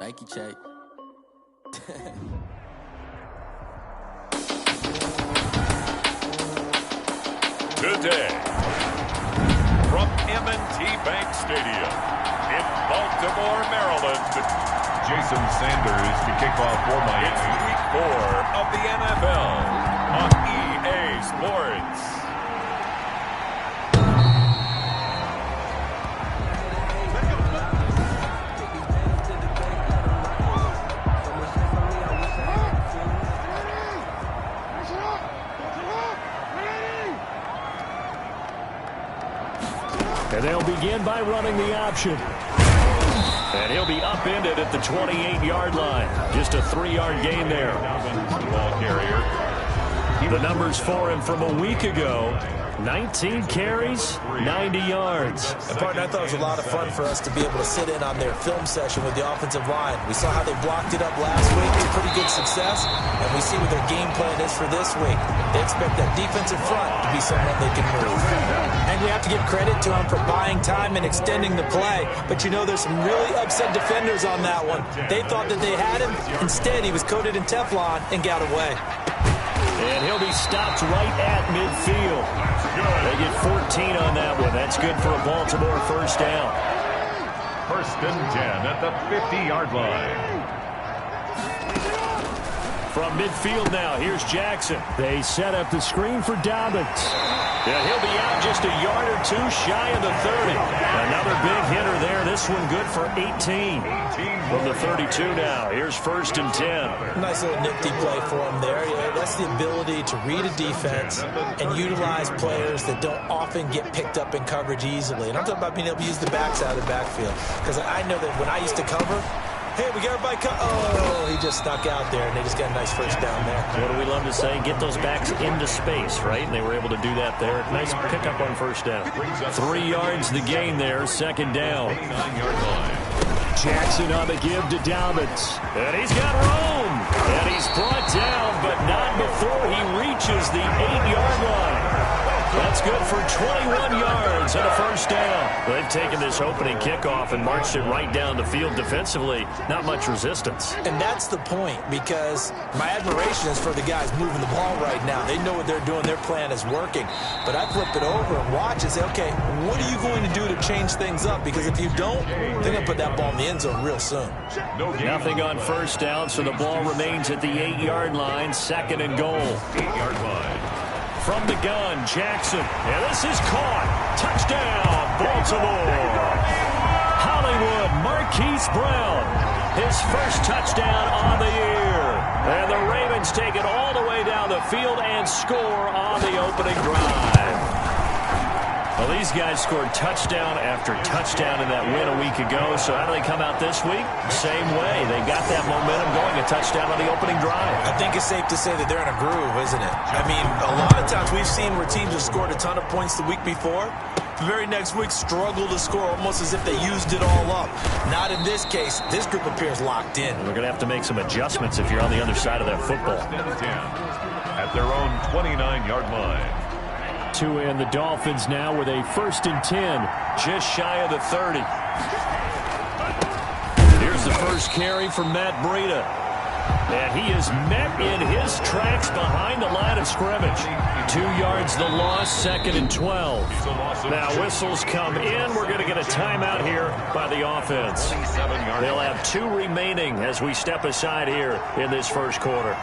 Thank you, Che. Today, from M&T Bank Stadium in Baltimore, Maryland, Jason Sanders to kick off for Miami. It's Week 4 of the NFL on EA Sports. And they'll begin by running the option. And he'll be upended at the 28-yard line. Just a 3-yard gain there. The ball carrier. The numbers for him from a week ago. 19 carries, 90 yards. And, partner, I thought it was a lot of fun for us to be able to sit in on their film session with the offensive line. We saw how they blocked it up last week to pretty good success, and we see what their game plan is for this week. They expect that defensive front to be someone they can move. And we have to give credit to them for buying time and extending the play. But, you know, there's some really upset defenders on that one. They thought that they had him. Instead, he was coated in Teflon and got away. And he'll be stopped right at midfield. They get 14 on that one. That's good for a Baltimore first down. 1st and 10 at the 50-yard line. From midfield now, here's Jackson. They set up the screen for Dobbins. Yeah, he'll be out just a yard or two shy of the 30. Another big hitter there. This one good for 18. From the 32 now. Here's 1st and 10. Nice little nifty play for him there. Yeah, that's the ability to read a defense and utilize players that don't often get picked up in coverage easily. And I'm talking about being able to use the backs out of the backfield. Because I know that when I used to cover, hey, we got everybody oh, he just snuck out there, and they just got a nice first down there. What do we love to say? Get those backs into space, right? And they were able to do that there. Nice pickup on first down. 3 yards the gain there, 2nd down. 9-yard line. Jackson on the give to Dobbins. And he's got room. And he's brought down, but not before he reaches the 8-yard line. That's good for 21 yards and a first down. They've taken this opening kickoff and marched it right down the field defensively. Not much resistance. And that's the point, because my admiration is for the guys moving the ball right now. They know what they're doing. Their plan is working. But I flip it over and watch and say, okay, what are you going to do to change things up? Because if you don't, they're going to put that ball in the end zone real soon. Nothing on first down, so the ball remains at the 8-yard line. 2nd and goal. 8-yard line. From the gun, Jackson. And this is caught. Touchdown, Baltimore. Hollywood Marquise Brown. His first touchdown on the year. And the Ravens take it all the way down the field and score on the opening drive. Well, these guys scored touchdown after touchdown in that win a week ago. So how do they come out this week? Same way. They got that momentum going, a touchdown on the opening drive. I think it's safe to say that they're in a groove, isn't it? I mean, a lot of times we've seen where teams have scored a ton of points the week before. The very next week struggle to score almost as if they used it all up. Not in this case. This group appears locked in. We're going to have to make some adjustments if you're on the other side of that football. 1st and 10 at their own 29-yard line. And the Dolphins now with a 1st and 10, just shy of the 30. Here's the first carry from Matt Breida. And he is met in his tracks behind the line of scrimmage. 2 yards the loss, 2nd and 12. Now whistles come in. We're going to get a timeout here by the offense. They'll have 2 remaining as we step aside here in this first quarter.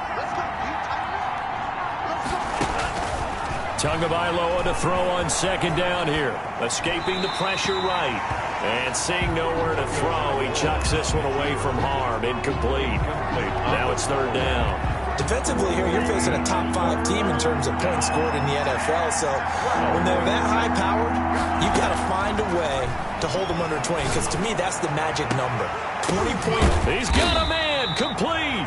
Tagovailoa to throw on 2nd down here. Escaping the pressure right. And seeing nowhere to throw, he chucks this one away from harm. Incomplete. Now it's 3rd down. Defensively here, you're facing a top 5 team in terms of points scored in the NFL. So when they're that high-powered, you've got to find a way to hold them under 20. Because to me, that's the magic number. 20 points. He's got a man. Complete.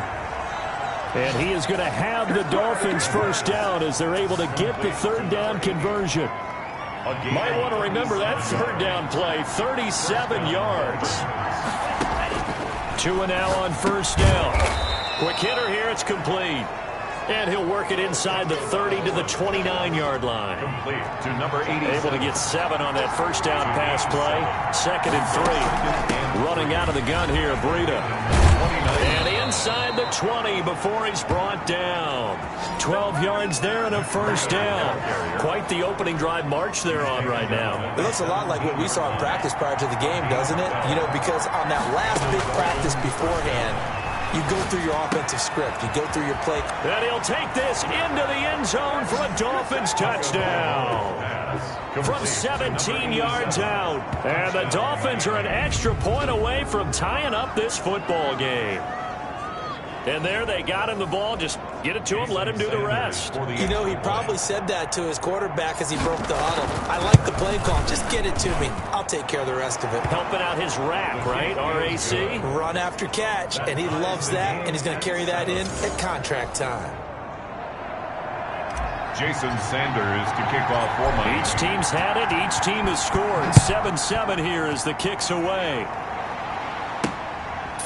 And he is going to have the Dolphins first down as they're able to get the 3rd down conversion. Might want to remember that 3rd down play, 37 yards. 2 and now on 1st down. Quick hitter here, it's complete. And he'll work it inside the 30 to the 29-yard line. Complete to number 80. Able to get 7 on that first down pass play. 2nd and 3. Running out of the gun here, Breida. And inside the 20 before he's brought down. 12 yards there and a first down. Quite the opening drive march they're on right now. It looks a lot like what we saw in practice prior to the game, doesn't it? You know, because on that last big practice beforehand, you go through your offensive script. You go through your play. And he'll take this into the end zone for a Dolphins touchdown. From 17 yards out. And the Dolphins are an extra point away from tying up this football game. And there they got him the ball. Just get it to him, let him do the rest. You know, he probably said that to his quarterback as he broke the huddle. I like the play call. Just get it to me. I'll take care of the rest of it. Helping out his rack, right? RAC? Run after catch, and he loves that, and he's going to carry that in at contract time. Jason Sanders to kick off for Miami. Each team's had it. Each team has scored. 7-7 here as the kick's away.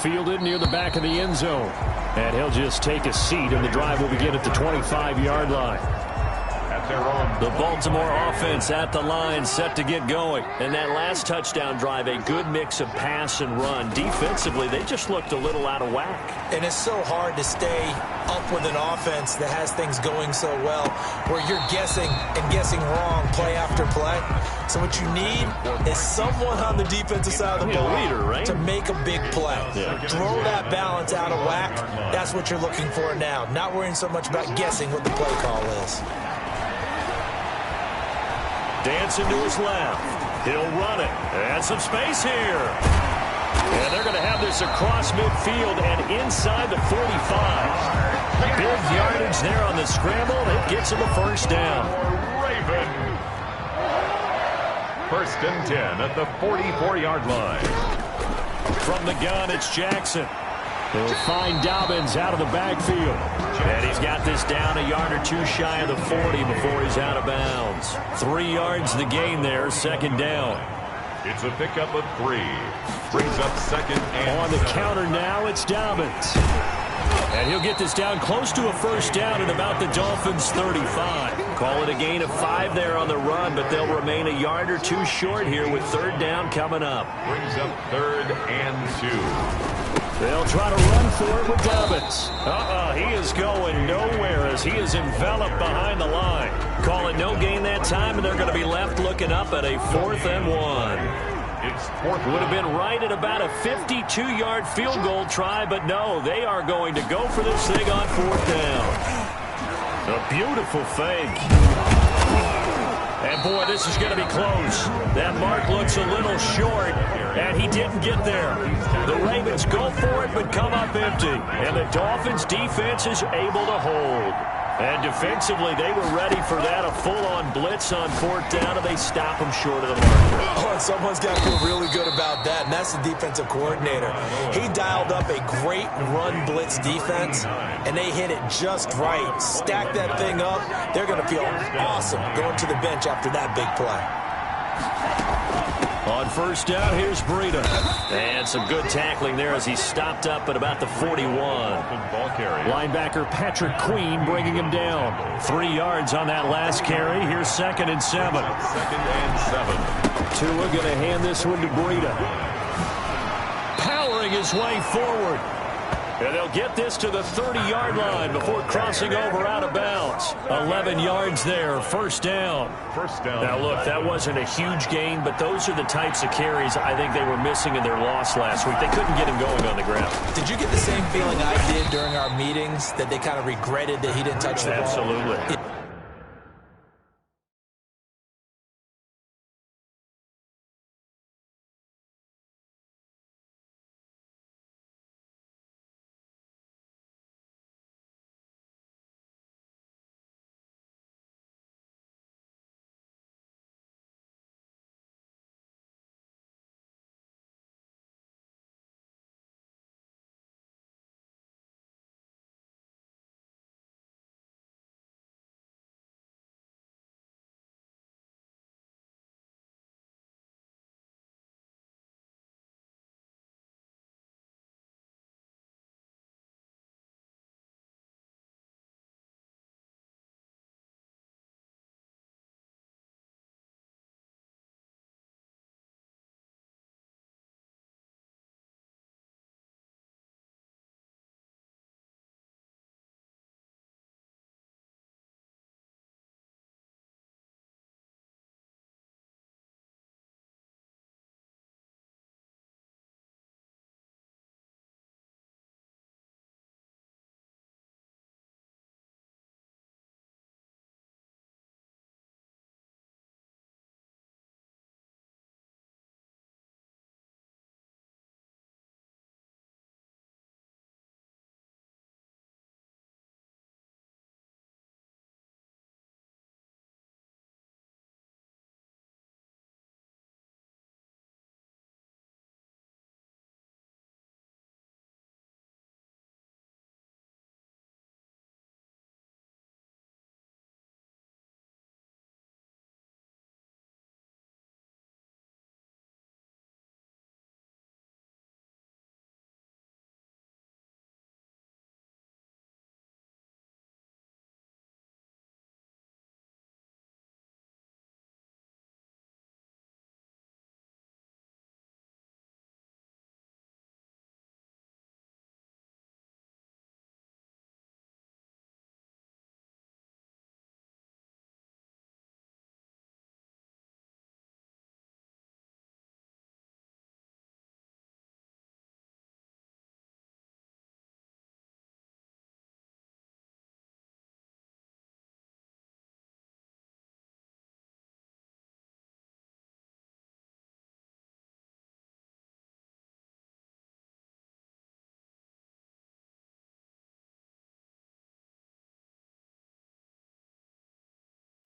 Fielded near the back of the end zone. And he'll just take a seat, and the drive will begin at the 25-yard line. At their own. The Baltimore offense at the line, set to get going. And that last touchdown drive, a good mix of pass and run. Defensively, they just looked a little out of whack. And it's so hard to stay up with an offense that has things going so well, where you're guessing and guessing wrong play after play. So what you need is someone on the defensive side of the ball leader, right? to make a big play. Yeah. Throw that balance out of whack. That's what you're looking for now. Not worrying so much about guessing what the play call is. Dancing to his left. He'll run it. And some space here. And they're going to have this across midfield and inside the 45. Big yardage there on the scramble. It gets him a first down. Raven. 1st and 10 at the 44-yard line. From the gun, it's Jackson. He'll find Dobbins out of the backfield. And he's got this down a yard or two shy of the 40 before he's out of bounds. 3 yards the gain there, 2nd down. It's a pickup of 3. Brings up 2nd and On the counter now, it's Dobbins. And he'll get this down close to a first down at about the Dolphins' 35. Call it a gain of 5 there on the run, but they'll remain a yard or two short here with 3rd down coming up. Brings up 3rd and 2. They'll try to run for it with Dobbins. He is going nowhere as he is enveloped behind the line. Call it no gain that time, and they're going to be left looking up at a 4th and 1. It's 4th. Would have been right at about a 52-yard field goal try, but no, they are going to go for this thing on 4th down. A beautiful fake. And, boy, this is going to be close. That mark looks a little short, and he didn't get there. The Ravens go for it but come up empty, and the Dolphins' defense is able to hold. And defensively, they were ready for that, a full-on blitz on 4th down, and they stop them short of the marker. Oh, and someone's got to feel really good about that, and that's the defensive coordinator. He dialed up a great run blitz defense, and they hit it just right. Stack that thing up. They're going to feel awesome going to the bench after that big play. On 1st down, here's Breida. And some good tackling there as he stopped up at about the 41. Ball carry. Linebacker Patrick Queen bringing him down. 3 yards on that last carry. Here's 2nd and 7. 2nd and 7. Tua going to hand this one to Breida. Powering his way forward. And they'll get this to the 30-yard line before crossing over out of bounds. 11 yards there, 1st down. 1st down. Now, look, that wasn't a huge gain, but those are the types of carries I think they were missing in their loss last week. They couldn't get him going on the ground. Did you get the same feeling I did during our meetings, that they kind of regretted that he didn't touch the ball? Absolutely.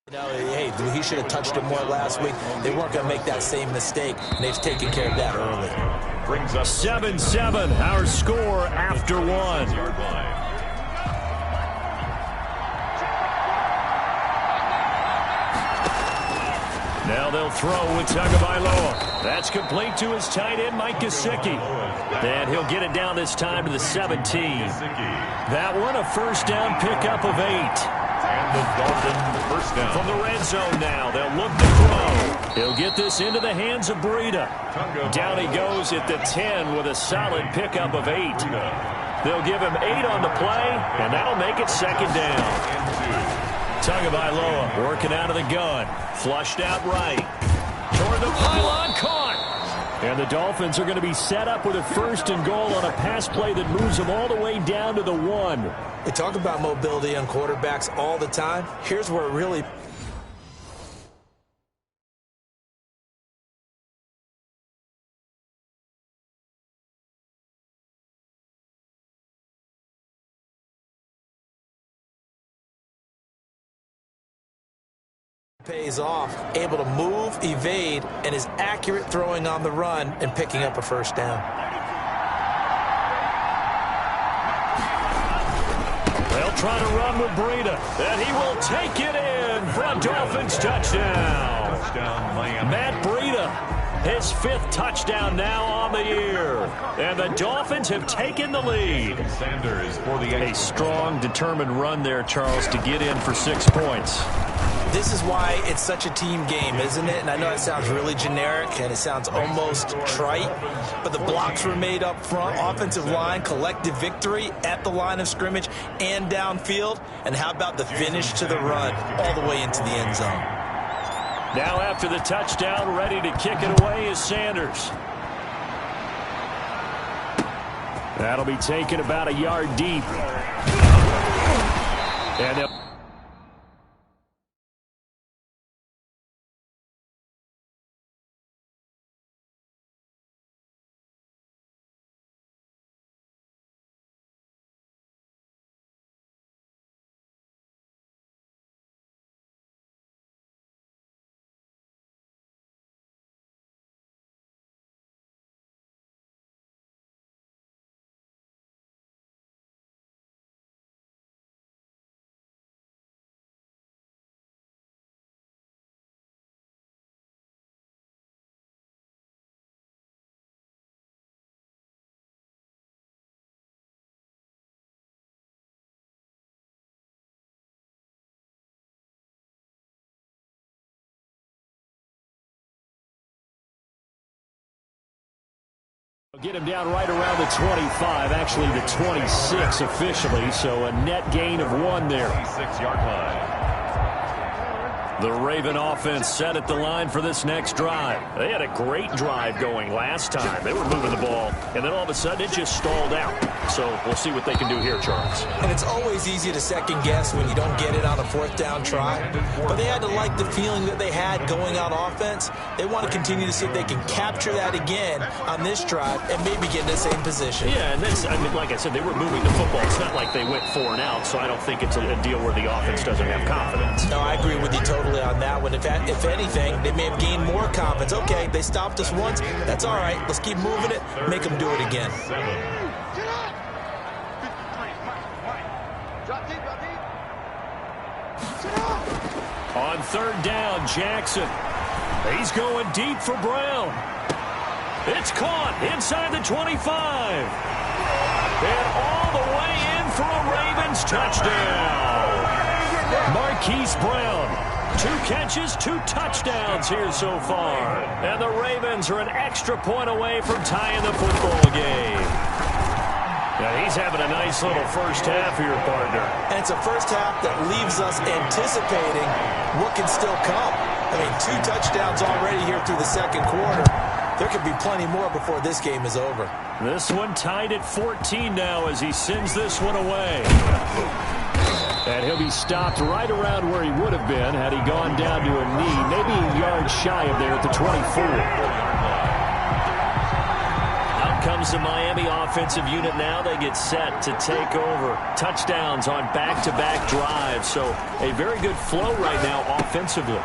You know, hey, he should have touched him more last week. They weren't going to make that same mistake, and they've taken care of that early. Brings up 7-7, our score after one. Now they'll throw with Tagovailoa. That's complete to his tight end, Mike Gesicki. And he'll get it down this time to the 17. That one, a first down pickup of 8. And the Dolphins first down. From the red zone now, they'll look to throw. He'll get this into the hands of Breida. Down he goes at the 10 with a solid pickup of 8. They'll give him 8 on the play, and that'll make it second down. Tagovailoa working out of the gun. Flushed out right. Toward the pylon, caught. And the Dolphins are going to be set up with a first and goal on a pass play that moves them all the way down to the 1. They talk about mobility on quarterbacks all the time. Here's where it really pays off, able to move, evade, and is accurate throwing on the run and picking up a first down. They'll try to run with Breida, and he will take it in for a Dolphins touchdown. Matt Breida, his 5th touchdown now on the year. And the Dolphins have taken the lead. Sanders for the A strong, determined run there, Charles, to get in for 6 points. This is why it's such a team game, isn't it? And I know it sounds really generic and it sounds almost trite, but the blocks were made up front, offensive line, collective victory at the line of scrimmage and downfield. And how about the finish to the run all the way into the end zone? Now after the touchdown, ready to kick it away is Sanders. That'll be taken about a yard deep. And they'll get him down right around the 25, actually the 26 officially, so a net gain of 1 there. 6-yard line. The Raven offense set at the line for this next drive. They had a great drive going last time. They were moving the ball, and then all of a sudden it just stalled out. So we'll see what they can do here, Charles. And it's always easy to second guess when you don't get it on a 4th down try. But they had to like the feeling that they had going out offense. They want to continue to see if they can capture that again on this drive and maybe get in the same position. Yeah, and this, I mean, like I said, they were moving the football. It's not like they went 4 and out, so I don't think it's a deal where the offense doesn't have confidence. No, I agree with you totally on that one. If anything, they may have gained more confidence. Okay, they stopped us once. That's all right. Let's keep moving it. Make them do it again. On 3rd down, Jackson. He's going deep for Brown. It's caught inside the 25. And all the way in for a Ravens touchdown. Marquise Brown. 2 catches, 2 touchdowns here so far. And the Ravens are an extra point away from tying the football game. Yeah, he's having a nice little first half here, partner. And it's a first half that leaves us anticipating what can still come. I mean, 2 touchdowns already here through the 2nd quarter. There could be plenty more before this game is over. This one tied at 14 now as he sends this one away. And he'll be stopped right around where he would have been had he gone down to a knee, maybe a yard shy of there at the 24. Out comes gives the Miami offensive unit now. They get set to take over. Touchdowns on back-to-back drives. So a very good flow right now offensively.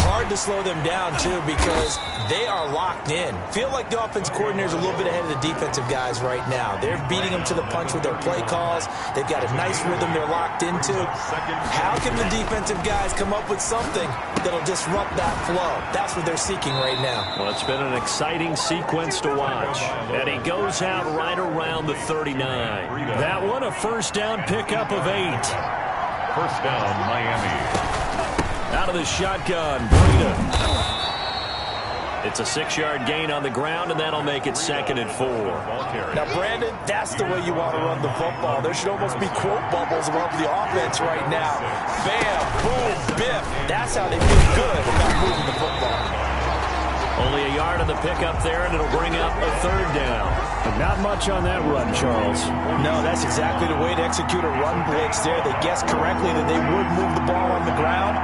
Hard to slow them down, too, because they are locked in. Feel like the offense coordinator is a little bit ahead of the defensive guys right now. They're beating them to the punch with their play calls. They've got a nice rhythm they're locked into. How can the defensive guys come up with something that'll disrupt that flow? That's what they're seeking right now. Well, it's been an exciting sequence to watch. And he goes out right around the 39. That one, a first down pickup of 8. First down, Miami. Out of the shotgun, Breida. It's a 6-yard gain on the ground, and that'll make it 2nd and 4. Now, Brandon, that's the way you want to run the football. There should almost be quote bubbles above the offense right now. Bam, boom, biff. That's how they feel good about moving the football. Only a yard on the pickup there, and it'll bring up a 3rd down. But not much on that run, Charles. No, that's exactly the way to execute a run blitz there. They guessed correctly that they would move the ball on the ground,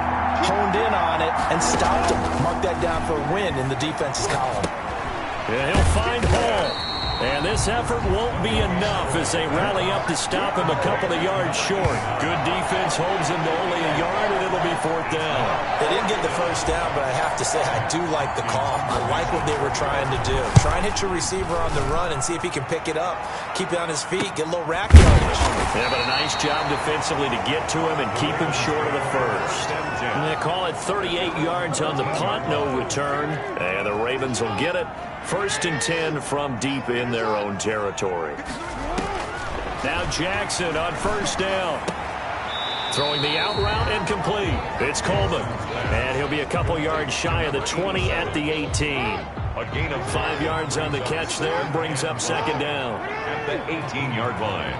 honed in on it, and stopped them. Mark that down for a win in the defense's column. Yeah, he'll find Hall. And this effort won't be enough as they rally up to stop him a couple of yards short. Good defense holds him to only a yard, and it'll be 4th down. They didn't get the first down, but I have to say I do like the call. I like what they were trying to do. Try and hit your receiver on the run and see if he can pick it up. Keep it on his feet, get a little rack yardage. Yeah, but a nice job defensively to get to him and keep him short of the first. And they call it 38 yards on the punt, no return. And the Ravens will get it. 1st and 10 from deep in their own territory. Now Jackson on 1st down. Throwing the out route incomplete. It's Coleman. And he'll be a couple yards shy of the 20 at the 18. A gain of 5 yards on the catch there. Brings up 2nd down. at the 18-yard line.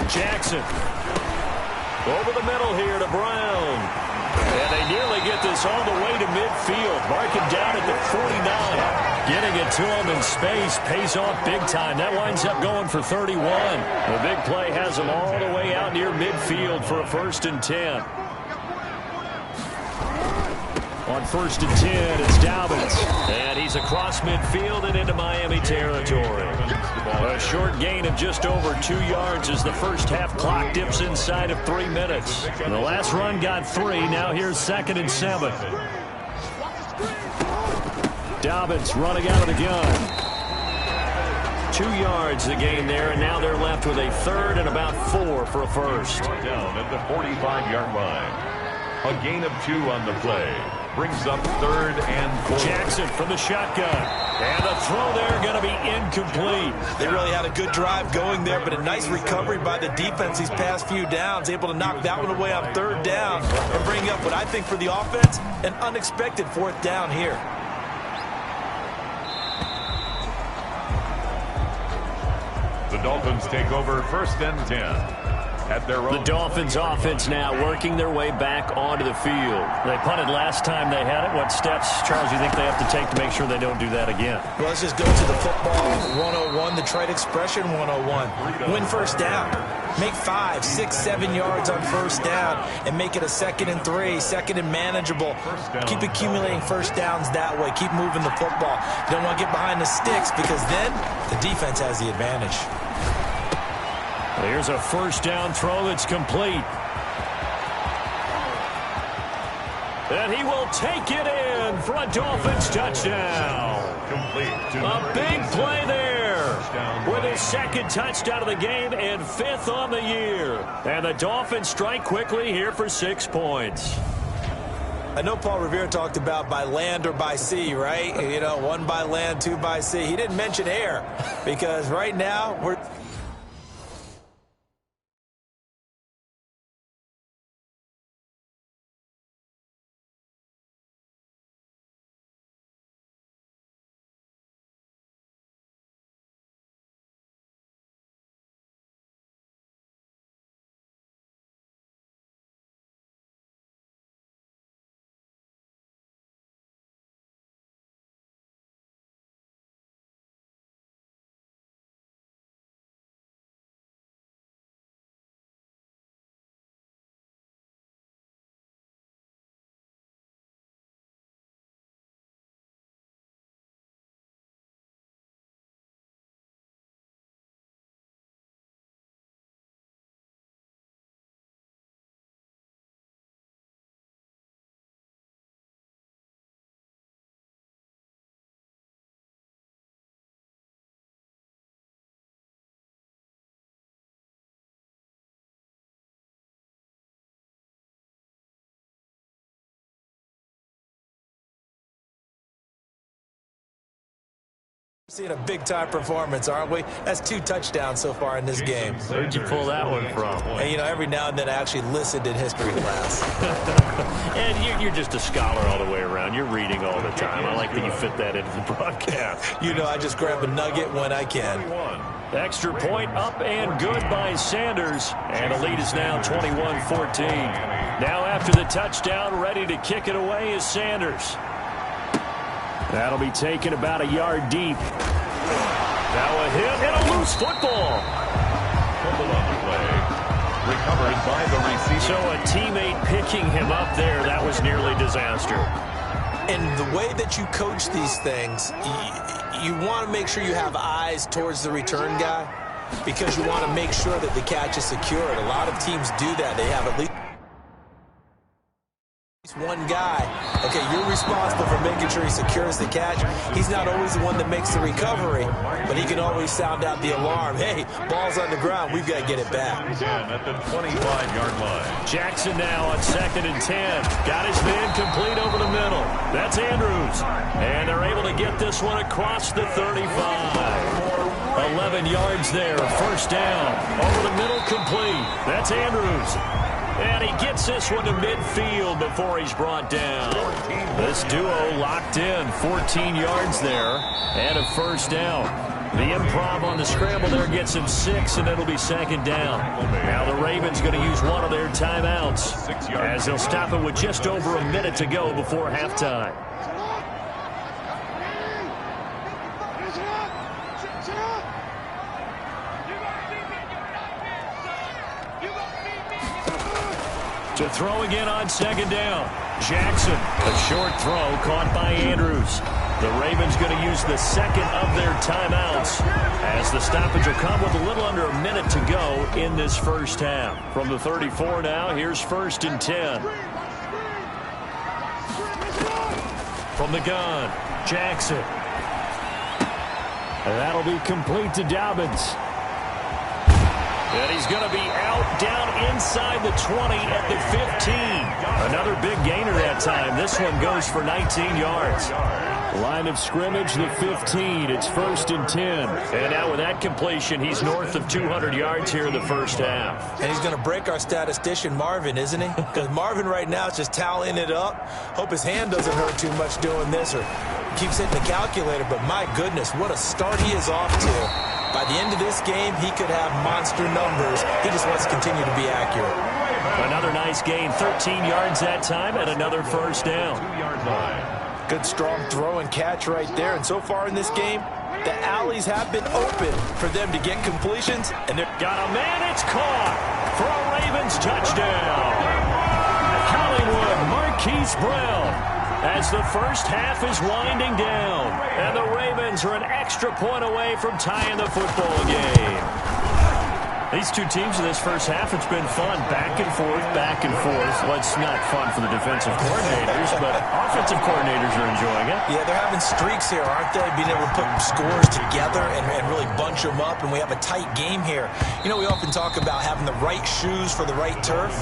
Jackson. Over the middle here to Brown. And they nearly get this all the way to midfield. Mark him down at the 49. Getting it to him in space pays off big time. That winds up going for 31. The big play has him all the way out near midfield for a 1st and 10. On 1st and 10, it's Dobbins. And he's across midfield and into Miami territory. A short gain of just over 2 yards as the first half clock dips inside of 3 minutes. The last run got 3. Now here's 2nd and 7. Dobbins running out of the gun. 2 yards the gain there, and now they're left with a 3rd and about 4 for a first. Down at the 45-yard line. A gain of 2 on the play. Brings up 3rd and 4. Jackson from the shotgun. And the throw there going to be incomplete. They really had a good drive going there, but a nice recovery by the defense these past few downs. Able to knock that one away on 3rd down and bring up what I think for the offense, an unexpected 4th down here. The Dolphins take over 1st and 10. At their own. The Dolphins offense now working their way back onto the field. They punted last time they had it. What steps, Charles, do you think they have to take to make sure they don't do that again? Well, let's just go to the football 101, the trade expression 101. Win 1st down. Make 5, 6, 7 yards on 1st down and make it a 2nd and 3, 2nd and manageable. Keep accumulating 1st downs that way. Keep moving the football. You don't want to get behind the sticks because then the defense has the advantage. Here's a 1st down throw that's complete. And he will take it in for a Dolphins touchdown. Complete. A big play there with his 2nd touchdown of the game and 5th on the year. And the Dolphins strike quickly here for 6 points. I know Paul Revere talked about by land or by sea, right? You know, 1 by land, 2 by sea. He didn't mention air because right now we're Seeing a big-time performance, aren't we? That's 2 touchdowns so far in this game. Where'd you pull that one from? And, you know, every now and then I actually listened in history class. And you're just a scholar all the way around. You're reading all the time. I like that you fit that into the broadcast. You know, I just grab a nugget when I can. Extra point up and good by Sanders. And the lead is now 21-14. Now after the touchdown, ready to kick it away is Sanders. That'll be taken about a yard deep. Now a hit and a loose football. Fumble on the play. Recovered by the receiver. So a teammate picking him up there, that was nearly disaster. And the way that you coach these things, you want to make sure you have eyes towards the return guy because you want to make sure that the catch is secured. A lot of teams do that. They have at least one guy. Okay, you're responsible for making sure he secures the catch. He's not always the one that makes the recovery, but he can always sound out the alarm. Hey, ball's on the ground. We've got to get it back. At the 25-yard line. Jackson now on 2nd and 10. Got his man complete over the middle. That's Andrews. And they're able to get this one across the 35. 11 yards there. First down. Over the middle, complete. That's Andrews. And he gets this one to midfield before he's brought down. This duo locked in. 14 yards there and a first down. The improv on the scramble there gets him 6, and it'll be 2nd down. Now the Ravens going to use one of their timeouts as they'll stop it with just over a minute to go before halftime. To throw again on 2nd down. Jackson, a short throw caught by Andrews. The Ravens going to use the 2nd of their timeouts as the stoppage will come with a little under a minute to go in this first half. From the 34 now, here's 1st and 10. From the gun, Jackson. And that'll be complete to Dobbins. And he's going to be out down inside the 20 at the 15. Another big gainer that time. This one goes for 19 yards. Line of scrimmage, the 15. It's 1st and 10. And now with that completion, he's north of 200 yards here in the first half. And he's going to break our statistician, Marvin, isn't he? Because Marvin right now is just tallying it up. Hope his hand doesn't hurt too much doing this or keeps hitting the calculator. But my goodness, what a start he is off to. By the end of this game, he could have monster numbers. He just wants to continue to be accurate. Another nice gain, 13 yards that time, and another first down. 2-yard line. Good, strong throw and catch right there. And so far in this game, the alleys have been open for them to get completions. And they're got a man, it's caught for a Ravens touchdown. Hollywood, Marquise Brown. As the first half is winding down. And the Ravens are an extra point away from tying the football game. These two teams in this first half, it's been fun. Back and forth, back and forth. Well, it's not fun for the defensive coordinators, but offensive coordinators are enjoying it. Yeah, they're having streaks here, aren't they? Being able to put scores together and really bunch them up, and we have a tight game here. You know, we often talk about having the right shoes for the right turf.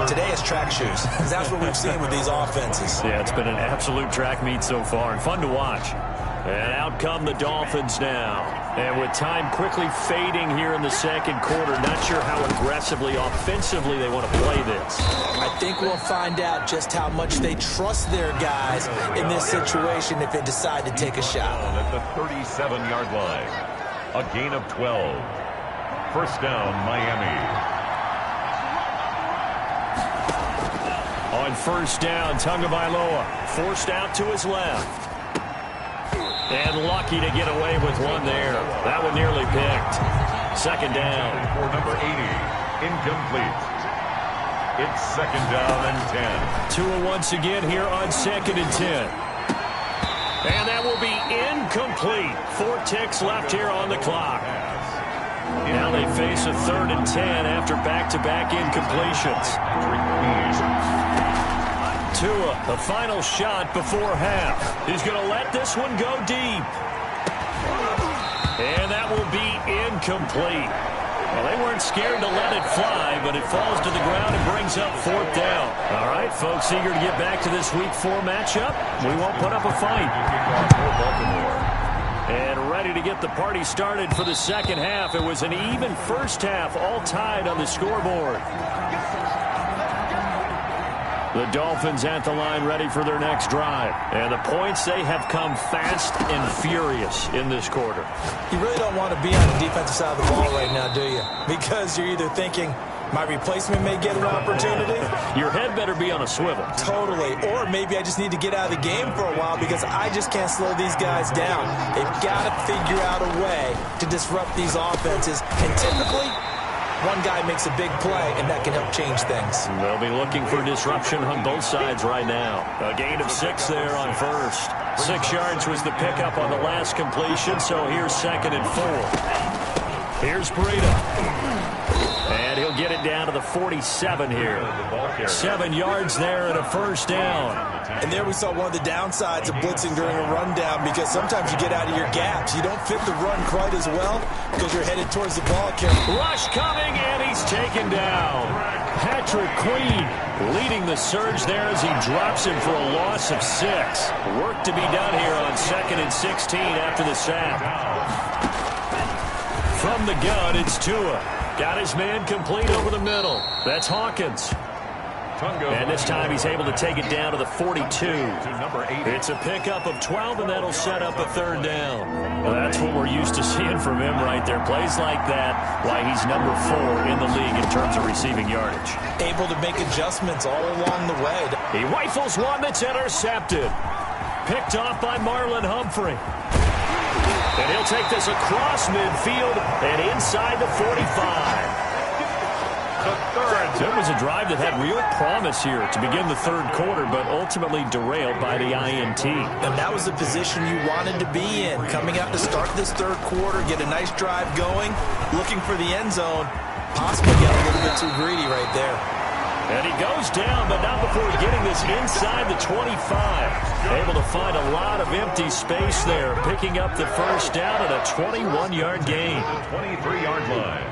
Today it's track shoes, because that's what we've seen with these offenses. Yeah, it's been an absolute track meet so far, and fun to watch. And out come the Dolphins now. And with time quickly fading here in the second quarter, not sure how aggressively, offensively they want to play this. I think we'll find out just how much they trust their guys in this situation if they decide to take a shot. At the 37-yard line. A gain of 12. First down, Miami. On first down, Tagovailoa forced out to his left. And lucky to get away with one there. That one nearly picked. Second down. For number 80, incomplete. It's 2nd down and 10. Tua once again here on 2nd and 10. And that will be incomplete. 4 ticks left here on the clock. Now they face a 3rd and 10 after back-to-back incompletions. Tua, the final shot before half. He's going to let this one go deep. And that will be incomplete. Well, they weren't scared to let it fly, but it falls to the ground and brings up 4th down. All right, folks, eager to get back to this Week 4 matchup. We won't put up a fight. And ready to get the party started for the second half. It was an even first half, all tied on the scoreboard. The Dolphins at the line ready for their next drive. And the points, they have come fast and furious in this quarter. You really don't want to be on the defensive side of the ball right now, do you? Because you're either thinking, my replacement may get an opportunity. Your head better be on a swivel. Totally. Or maybe I just need to get out of the game for a while because I just can't slow these guys down. They've got to figure out a way to disrupt these offenses. And typically, one guy makes a big play, and that can help change things. They'll be looking for disruption on both sides right now. A gain of 6 there on first. 6 yards was the pickup on the last completion, so here's 2nd and 4. Here's Breida. And he'll get it down to the 47 here. 7 yards there and a first down. And there we saw one of the downsides of blitzing during a rundown because sometimes you get out of your gaps. You don't fit the run quite as well because you're headed towards the ball carrier. Rush coming, and he's taken down. Patrick Queen leading the surge there as he drops him for a loss of 6. Work to be done here on 2nd and 16 after the sack. From the gun, it's Tua. Got his man complete over the middle. That's Hawkins. And this time he's able to take it down to the 42. It's a pickup of 12, and that'll set up a 3rd down. Well, that's what we're used to seeing from him right there. Plays like that, why he's number 4 in the league in terms of receiving yardage. Able to make adjustments all along the way. He rifles one that's intercepted. Picked off by Marlon Humphrey. And he'll take this across midfield and inside the 45. It was a drive that had real promise here to begin the 3rd quarter, but ultimately derailed by the INT. And that was the position you wanted to be in. Coming out to start this 3rd quarter, get a nice drive going, looking for the end zone. Possibly get a little bit too greedy right there. And he goes down, but not before getting this inside the 25. Able to find a lot of empty space there, picking up the first down at a 21-yard gain. 23-yard line.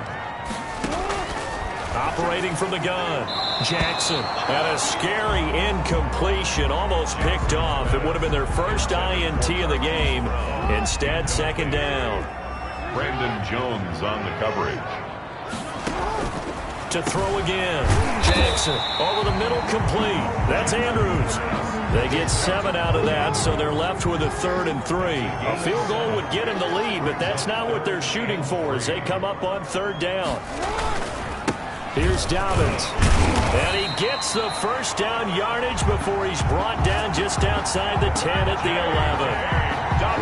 Operating from the gun, Jackson. And a scary incompletion, almost picked off. It would have been their first INT of the game. Instead, 2nd down. Brandon Jones on the coverage. To throw again. Jackson over the middle, complete. That's Andrews. They get 7 out of that, so they're left with a 3rd and 3. A field goal would get them the lead, but that's not what they're shooting for as they come up on 3rd down. Here's Dobbins. And he gets the first down yardage before he's brought down just outside the 10 at the 11.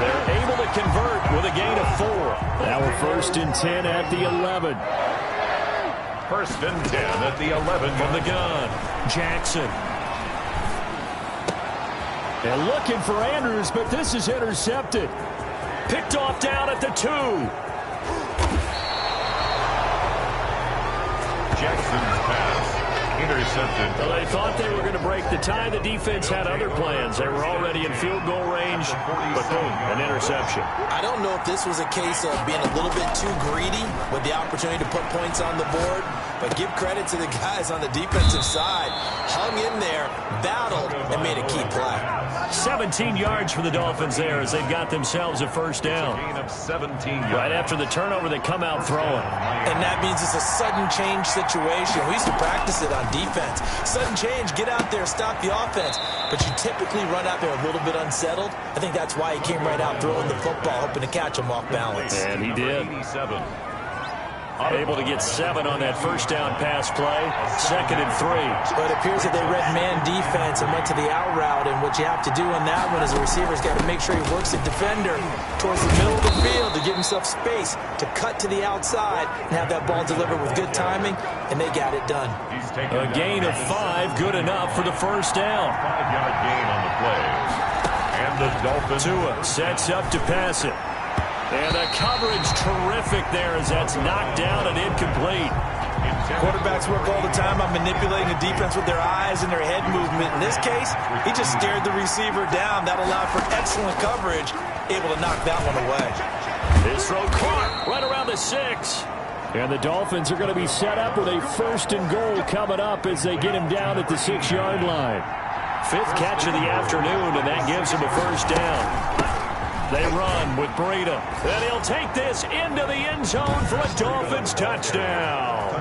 They're able to convert with a gain of 4. Now we're 1st and 10 at the 11. 1st and 10 at the 11. From the gun, Jackson. And looking for Andrews, but this is intercepted. Picked off down at the 2. Jackson's pass intercepted. Well, they thought they were going to break the tie. The defense had other plans. They were already in field goal range, but boom, an interception. I don't know if this was a case of being a little bit too greedy with the opportunity to put points on the board, but give credit to the guys on the defensive side. Hung in there, battled, and made a key play. 17 yards for the Dolphins there as they've got themselves a first down. Gain of 17 yards. Right after the turnover, they come out throwing. And that means it's a sudden change situation. We used to practice it on defense. Sudden change, get out there, stop the offense. But you typically run out there a little bit unsettled. I think that's why he came right out throwing the football, hoping to catch him off balance. And he did. 87. Able to get 7 on that first down pass play. 2nd and 3. But it appears that they read man defense and went to the out route. And what you have to do on that one as a receiver is got to make sure he works the defender towards the middle of the field to give himself space to cut to the outside and have that ball delivered with good timing. And they got it done. A gain of 5, good enough for the first down. 5-yard gain on the play. And the Dolphins. Tua sets up to pass it. And the coverage terrific there as that's knocked down and incomplete. Quarterbacks work all the time on manipulating the defense with their eyes and their head movement. In this case, he just stared the receiver down. That allowed for excellent coverage, able to knock that one away. This throw caught right around the 6. And the Dolphins are going to be set up with a 1st and goal coming up as they get him down at the 6-yard line. 5th catch of the afternoon, and that gives him a first down. They run with Breida. And he'll take this into the end zone for a Dolphins touchdown.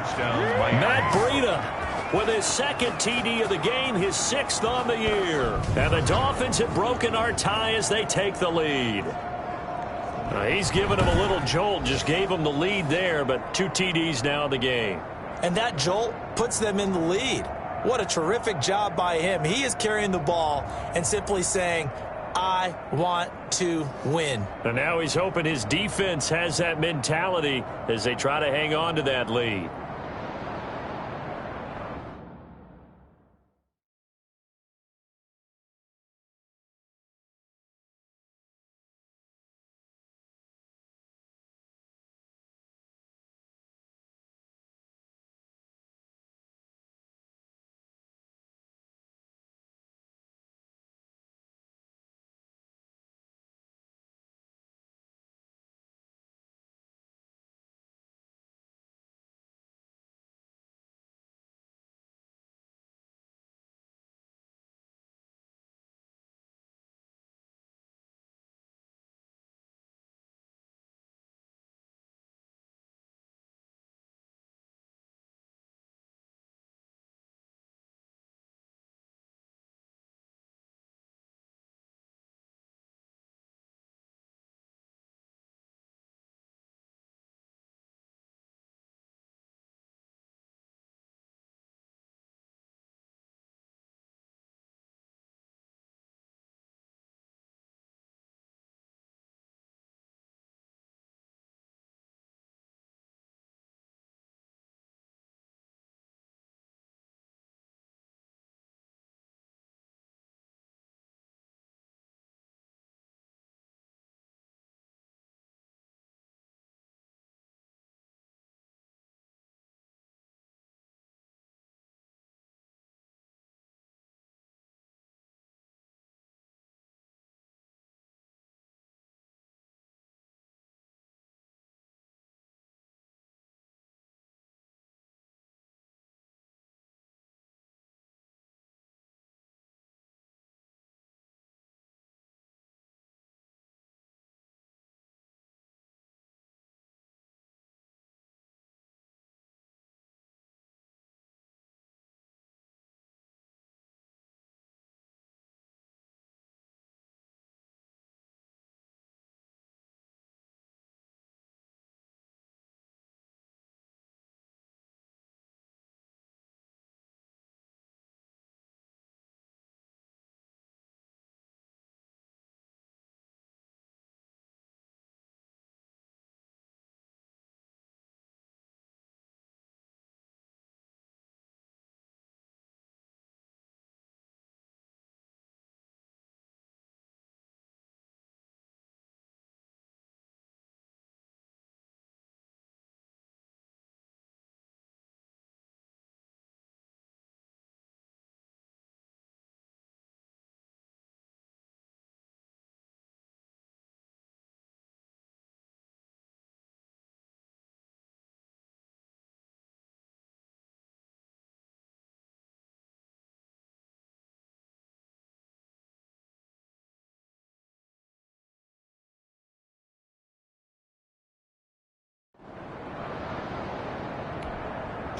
Matt Breida with his second TD of the game, his 6th on the year. And the Dolphins have broken our tie as they take the lead. He's given him a little jolt, just gave him the lead there, but 2 TDs now in the game. And that jolt puts them in the lead. What a terrific job by him. He is carrying the ball and simply saying, I want to win. And now he's hoping his defense has that mentality as they try to hang on to that lead.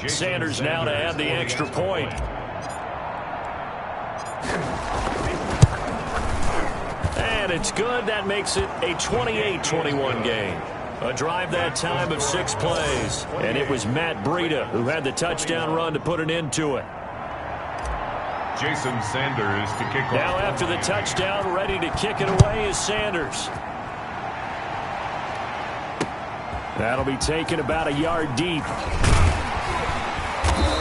Sanders now to add the extra point. And it's good. That makes it a 28-21 game. A drive that time of 6 plays. And it was Matt Breida who had the touchdown run to put an end to it. Jason Sanders to kick off. Now after the touchdown, ready to kick it away is Sanders. That'll be taken about a yard deep.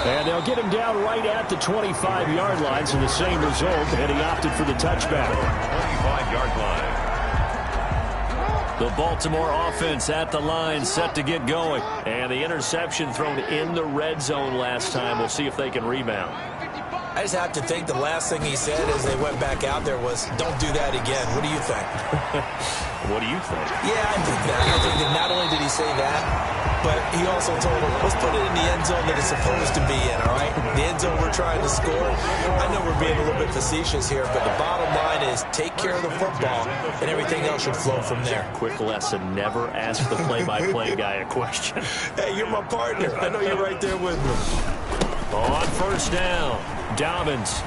And they'll get him down right at the 25-yard line, so the same result, and he opted for the touchback. 25-yard line. The Baltimore offense at the line, set to get going. And the interception thrown in the red zone last time. We'll see if they can rebound. I just have to think the last thing he said as they went back out there was, don't do that again. What do you think? What do you think? Yeah, I think that. I think that not only did he say that, but he also told him, let's put it in the end zone that it's supposed to be in, all right? The end zone we're trying to score. I know we're being a little bit facetious here, but the bottom line is take care of the football, and everything else should flow from there. Quick lesson, never ask the play-by-play guy a question. Hey, you're my partner. I know you're right there with me. On first down, Dobbins.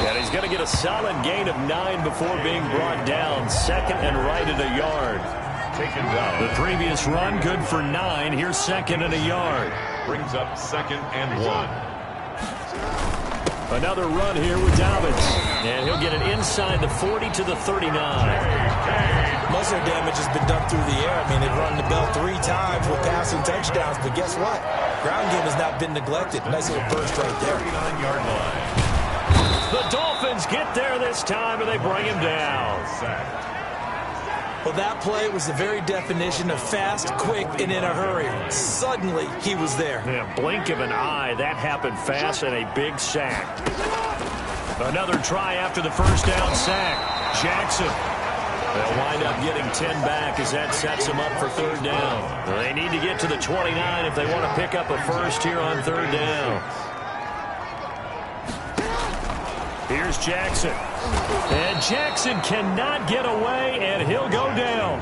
And he's going to get a solid gain of 9 before being brought down. Second and right at a yard. Taken down. The previous run, good for 9. Here's second and a yard. Brings up 2nd and 1. Another run here with Dobbins. And he'll get it inside the 40 to the 39. Most of their damage has been done through the air. I mean, they've run the bell 3 times with passing touchdowns, but guess what? Ground game has not been neglected. Nice little burst right there. 39-yard line. The Dolphins get there this time, and they bring him down. Well, that play was the very definition of fast, quick, and in a hurry. Suddenly, he was there. Yeah, blink of an eye. That happened fast, and a big sack. Another try after the first down sack. Jackson. They'll wind up getting 10 back as that sets them up for third down. They need to get to the 29 if they want to pick up a first here on third down. Here's Jackson. And Jackson cannot get away, and he'll go down.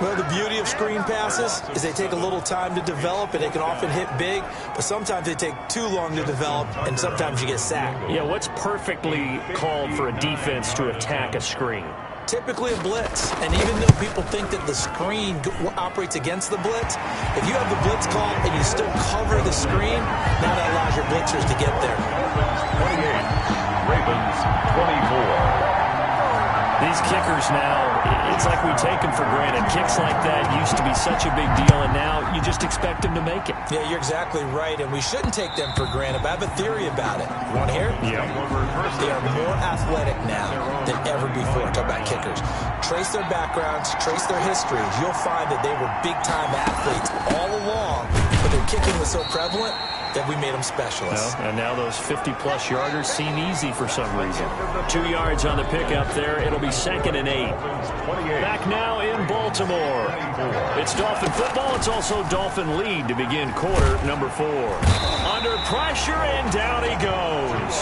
Well, the beauty of screen passes is they take a little time to develop, and they can often hit big, but sometimes they take too long to develop, and sometimes you get sacked. Yeah, what's perfectly called for a defense to attack a screen? Typically a blitz, and even though people think that the screen operates against the blitz, if you have the blitz call and you still cover the screen, now that allows your blitzers to get there. 28, Ravens 24. These kickers now, it's like we take them for granted. Kicks like that used to be such a big deal, and now you just expect them to make it. Yeah, you're exactly right, and we shouldn't take them for granted, but I have a theory about it. You want to hear it? Yeah. They are more athletic now than ever before. Talk about kickers. Trace their backgrounds, trace their histories. You'll find that they were big-time athletes all along, but their kicking was so prevalent that we made them specialists. And now those 50-plus yarders seem easy for some reason. 2 yards on the pickup there. It'll be second and 8. Back now in Baltimore. It's Dolphin football. It's also Dolphin lead to begin quarter number 4. Under pressure, and down he goes.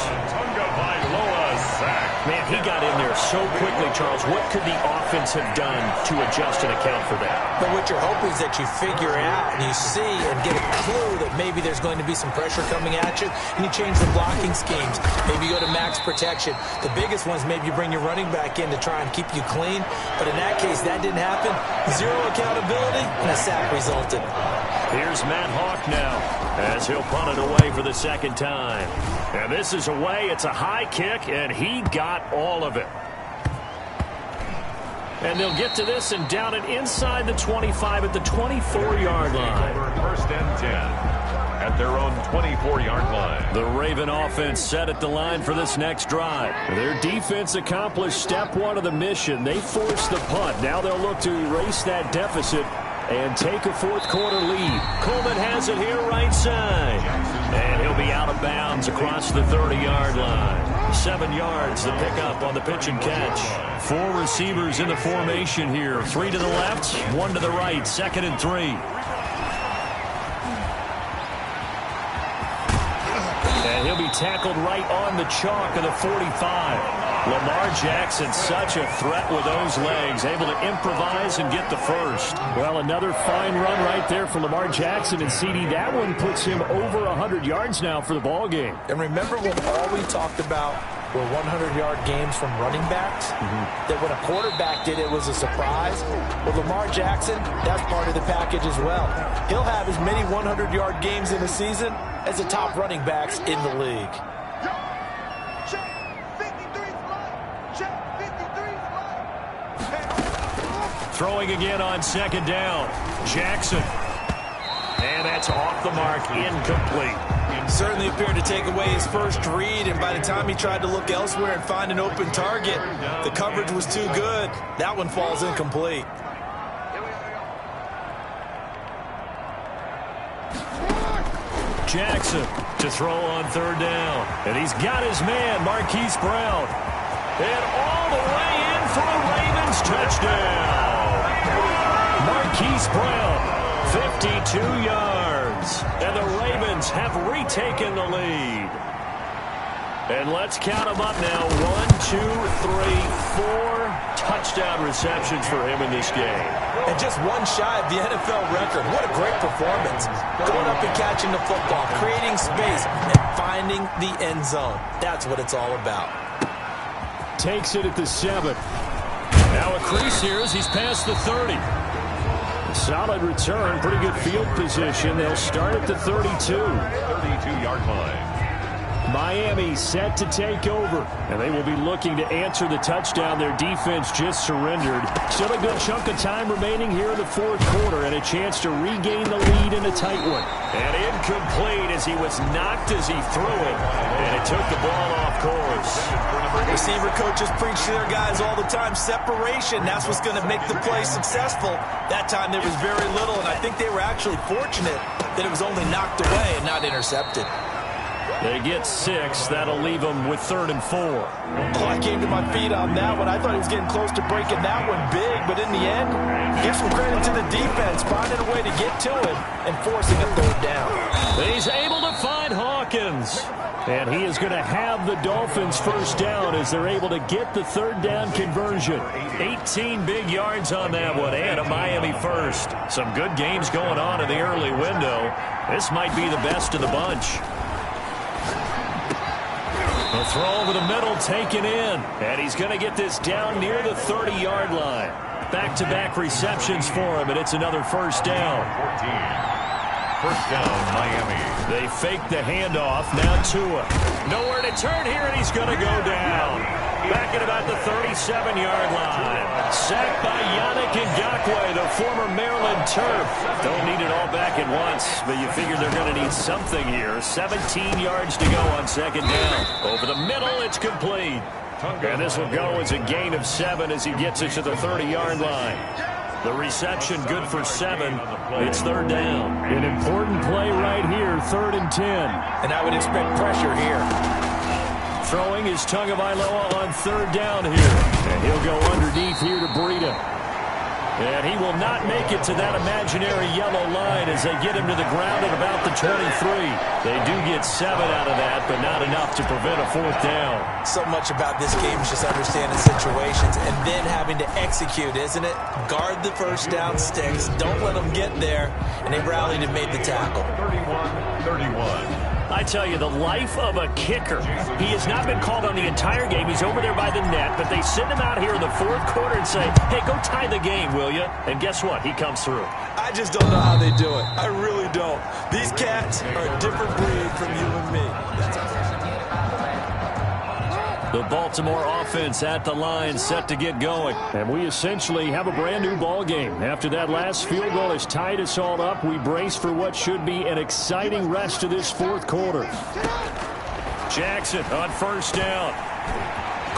Man, he got in there so quickly, Charles. What could the offense have done to adjust and account for that? But what you're hoping is that you figure out and you see and get a clue that maybe there's going to be some pressure coming at you, and you change the blocking schemes. Maybe you go to max protection. The biggest ones, maybe you bring your running back in to try and keep you clean. But in that case, that didn't happen. Zero accountability, and a sack resulted. Here's Matt Hawk now as he'll punt it away for the second time. And this is away. It's a high kick, and he got all of it. And they'll get to this and down it inside the 25 at the 24-yard line. First and 10 at their own 24-yard line. The Raven offense set at the line for this next drive. Their defense accomplished step 1 of the mission. They forced the punt. Now they'll look to erase that deficit and take a fourth-quarter lead. Coleman has it here right side. And he'll be out of bounds across the 30-yard line. 7 yards, the pickup on the pitch and catch. 4 receivers in the formation here. 3 to the left, 1 to the right. Second and 3. And he'll be tackled right on the chalk of the 45. Lamar Jackson, such a threat with those legs, able to improvise and get the first. Well, another fine run right there for Lamar Jackson, and CD, that one puts him over 100 yards now for the ball game. And remember when all we talked about were 100-yard games from running backs? That when a quarterback did it was a surprise? Well, Lamar Jackson, that's part of the package as well. He'll have as many 100-yard games in a season as the top running backs in the league. Throwing again on second down. Jackson. And that's off the mark, incomplete. Certainly appeared to take away his first read, and by the time he tried to look elsewhere and find an open target, the coverage was too good. That one falls incomplete. Jackson to throw on third down. And he's got his man, Marquise Brown. And all the way in for a Ravens touchdown. Marquise Brown, 52 yards. And the Ravens have retaken the lead. And let's count them up now. 1, 2, 3, 4 touchdown receptions for him in this game. And just one shy of the NFL record. What a great performance. Going up and catching the football, creating space, and finding the end zone. That's what it's all about. Takes it at the 7. Now a crease here as he's past the 30. Solid return, pretty good field position. They'll start at the 32. 32-yard line. Miami set to take over, and they will be looking to answer the touchdown. Their defense just surrendered. Still a good chunk of time remaining here in the fourth quarter, and a chance to regain the lead in a tight one. And incomplete as he was knocked as he threw it, and it took the ball off course. Receiver coaches preach to their guys all the time. Separation, that's what's going to make the play successful. That time there was very little, and I think they were actually fortunate that it was only knocked away and not intercepted. They get 6. That'll leave them with 3rd and 4. Oh, I came to my feet on that one. I thought he was getting close to breaking that one big, but in the end, give some credit to the defense, finding a way to get to it and forcing a 3rd down. He's able to find Hawkins. And he is going to have the Dolphins first down as they're able to get the 3rd down conversion. 18 big yards on that one and a Miami first. Some good games going on in the early window. This might be the best of the bunch. The throw over the middle taken in. And he's going to get this down near the 30-yard line. Back-to-back receptions for him, and it's another first down. 14. First down, Miami. They fake the handoff. Now Tua. Nowhere to turn here, and he's going to go down. Back at about the 37-yard line. Sacked by Yannick Ngakoue, the former Maryland Terp. Don't need it all back at once, but you figure they're going to need something here. 17 yards to go on 2nd down. Over the middle, it's complete. And this will go as a gain of 7 as he gets it to the 30-yard line. The reception good for 7. It's 3rd down. An important play right here, 3rd and 10. And I would expect pressure here. Throwing is Tagovailoa on 3rd down here. And he'll go underneath here to Breida. And he will not make it to that imaginary yellow line as they get him to the ground at about the 23. They do get 7 out of that, but not enough to prevent a 4th down. So much about this game is just understanding situations and then having to execute, isn't it? Guard the first down sticks. Don't let them get there. And they rallied and made the tackle. 31-31. I tell you, the life of a kicker. He has not been called on the entire game. He's over there by the net, but they send him out here in the fourth quarter and say, hey, go tie the game, will you? And guess what? He comes through. I just don't know how they do it. I really don't. These cats are a different breed from you and me. The Baltimore offense at the line, set to get going. And we essentially have a brand-new ball game. After that last field goal has tied us all up, we brace for what should be an exciting rest of this fourth quarter. Jackson on 1st down.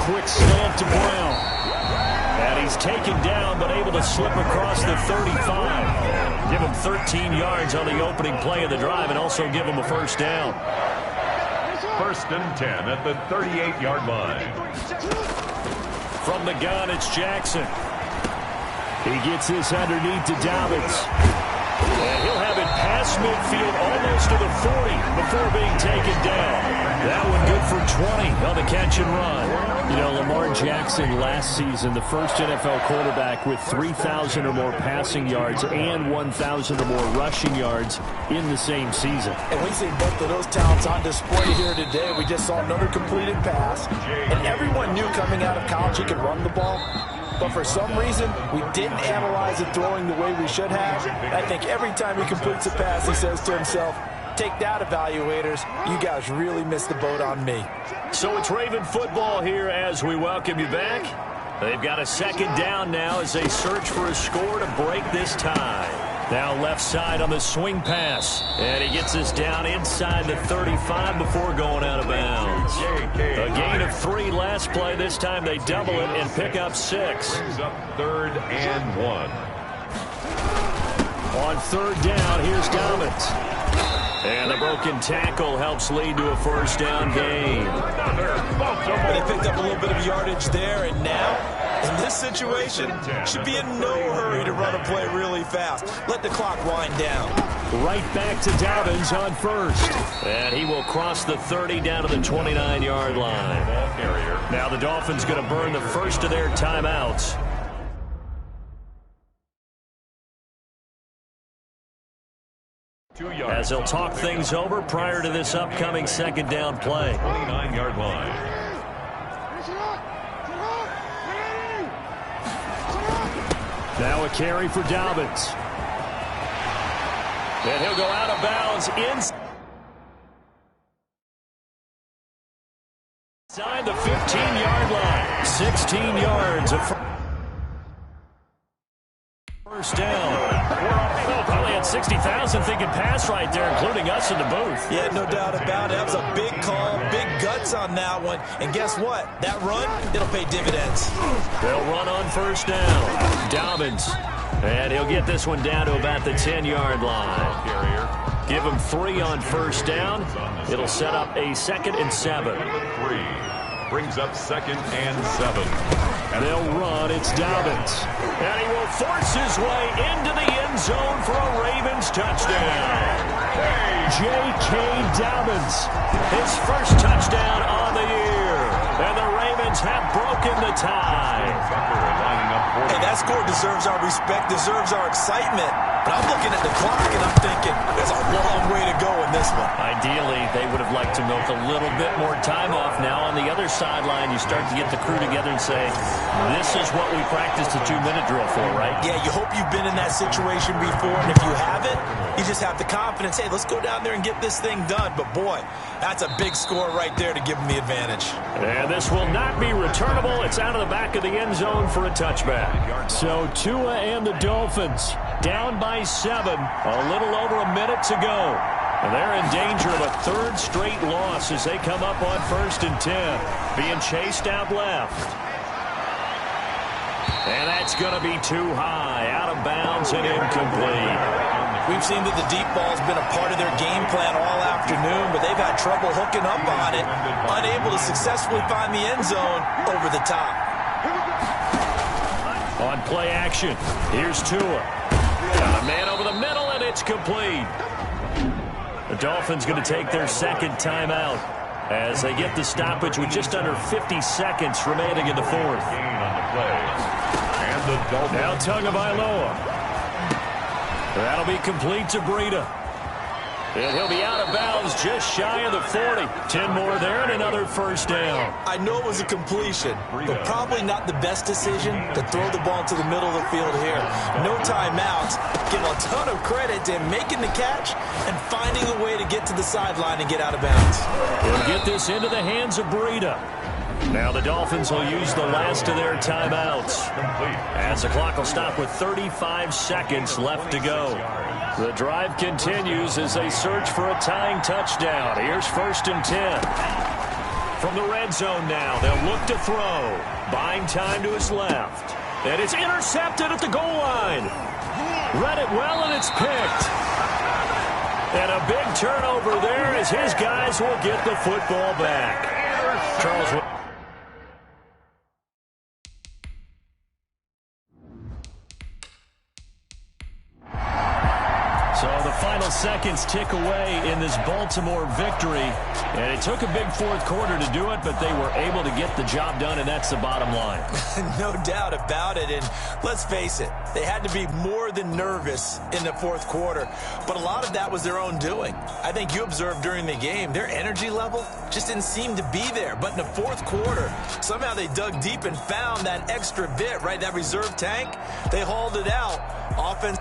Quick slant to Brown. And he's taken down, but able to slip across the 35. Give him 13 yards on the opening play of the drive and also give him a first down. 1st and 10 at the 38-yard line. From the gun, it's Jackson. He gets this underneath to Dobbins. And he'll have it past midfield almost to the 40 before being taken down. That one good for 20 on the catch and run. You know, Lamar Jackson last season, the first NFL quarterback with 3,000 or more passing yards and 1,000 or more rushing yards in the same season. And we see both of those talents on display here today. We just saw another completed pass. And everyone knew coming out of college he could run the ball. But for some reason, we didn't analyze it throwing the way we should have. I think every time he completes a pass, he says to himself, take that, evaluators. You guys really missed the boat on me. So it's Raven football here as we welcome you back. They've got a 2nd down now as they search for a score to break this tie. Now left side on the swing pass. And he gets us down inside the 35 before going out of bounds. A gain of 3 last play. This time they double it and pick up 6. Brings up 3rd and 1. On 3rd down, here's Dobbins. And the broken tackle helps lead to a first down gain. They picked up a little bit of yardage there, and now in this situation, should be in no hurry to run a play really fast. Let the clock wind down. Right back to Dobbins on first. And he will cross the 30 down to the 29-yard line. Now the Dolphins going to burn the first of their timeouts. As they'll talk things over prior to this upcoming second down play. 29-yard line. Now a carry for Dobbins. And he'll go out of bounds inside the 15-yard line. 16 yards of first down. Probably had 60,000 thinking pass right there, including us in the booth. Yeah, no doubt about it. That was a big call, big guts on that one. And guess what? That run, it'll pay dividends. They'll run on first down. Dobbins. And he'll get this one down to about the 10-yard line. Give him 3 on first down. It'll set up a 2nd and 7. 3 brings up 2nd and 7. And they'll run. It's Dobbins. And he will force his way into the end zone for a Ravens touchdown. J.K. Dobbins, his first touchdown on the year. And the Ravens have broken the tie. Hey, that score deserves our respect, deserves our excitement. But I'm looking at the clock and I'm thinking, there's a long way to go in this one. Ideally, they would have liked to milk a little bit more time off. Now on the other sideline, you start to get the crew together and say, this is what we practiced the 2-minute drill for, right? Yeah, you hope you've been in that situation before, and if you haven't, you just have the confidence, hey, let's go down there and get this thing done. But boy, that's a big score right there to give them the advantage. And this will not be returnable. It's out of the back of the end zone for a touchback. So Tua and the Dolphins down by 7, a little over a minute to go. And they're in danger of a 3rd straight loss as they come up on 1st and 10. Being chased out left. And that's going to be too high, out of bounds and incomplete. We've seen that the deep ball's been a part of their game plan all afternoon, but they've had trouble hooking up on it, unable to successfully find the end zone over the top. On play action, here's Tua. Got a man over the middle, and it's complete. The Dolphins going to take their 2nd timeout as they get the stoppage with just under 50 seconds remaining in the 4th. Now Tagovailoa. That'll be complete to Breida. And he'll be out of bounds just shy of the 40. 10 more there and another first down. I know it was a completion, but probably not the best decision to throw the ball to the middle of the field here. No timeouts. Give a ton of credit to him making the catch and finding a way to get to the sideline and get out of bounds. He'll get this into the hands of Breida. Now the Dolphins will use the last of their timeouts as the clock will stop with 35 seconds left to go. The drive continues as they search for a tying touchdown. Here's 1st and 10. From the red zone now, they'll look to throw. Buying time to his left. And it's intercepted at the goal line. Read it well, and it's picked. And a big turnover there as his guys will get the football back. Charles. So the final seconds tick away in this Baltimore victory. And it took a big 4th quarter to do it, but they were able to get the job done, and that's the bottom line. No doubt about it. And let's face it, they had to be more than nervous in the 4th quarter. But a lot of that was their own doing. I think you observed during the game, their energy level just didn't seem to be there. But in the 4th quarter, somehow they dug deep and found that extra bit, right? That reserve tank. They hauled it out. Offense